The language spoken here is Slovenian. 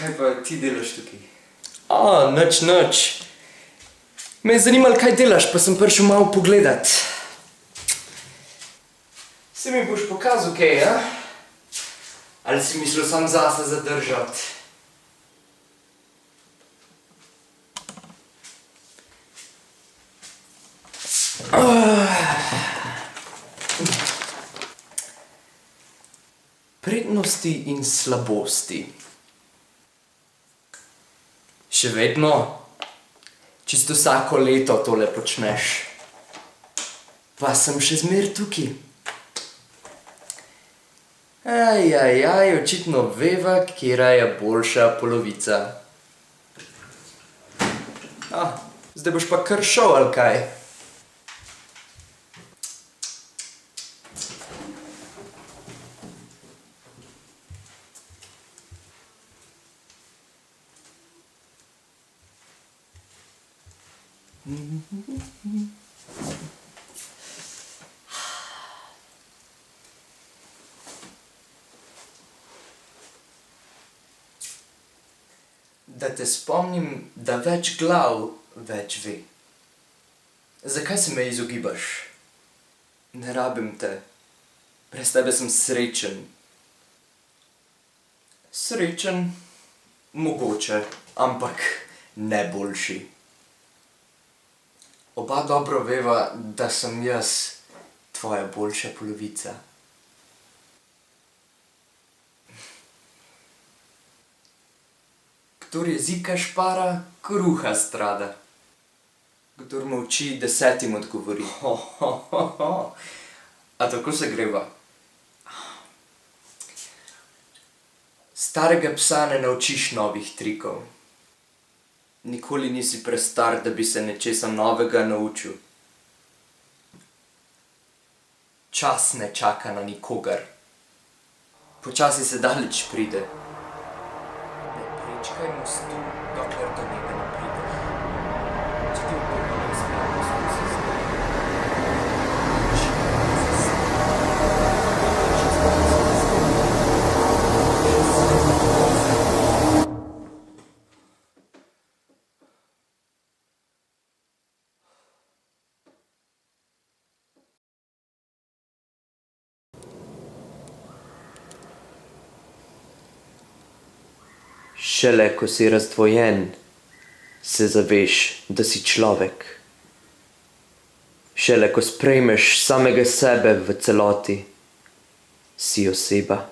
Kaj pa ti delaš tukaj? Nič. Me je zanimalo, kaj delaš, pa sem prišel malo pogledat. Se mi boš pokazal kaj, ja? Ali si mislil sam zase zadržati? Prednosti in slabosti. Še vedno? Čisto vsako leto tole počneš. Pa sem še zmer tukaj. Očitno veva, katera je boljša polovica. Zdaj boš pa kar šel, ali kaj? Da te spomnim, da več glav več ve. Zakaj se me izogibaš? Ne rabim te. Brez tebe sem srečen. Srečen? Mogoče, ampak ne boljši. Oba dobro veva, da sem jaz tvoja boljša polovica. Kdor jezika špara, kruha strada. Kdor molči, 10 odgovori. A tako se greva? Starega psa ne naučiš novih trikov. Nikoli nisi prestar, da bi se nečesa novega naučil. Čas ne čaka na nikogar. Počasi se daleč pride. Prečkaj mostu, dokler do njega ne prideš. Če ti opomnim spravno skozi zdaj. Šele ko si razdvojen, se zaveš, da si človek. Šele ko sprejmeš samega sebe v celoti, si oseba.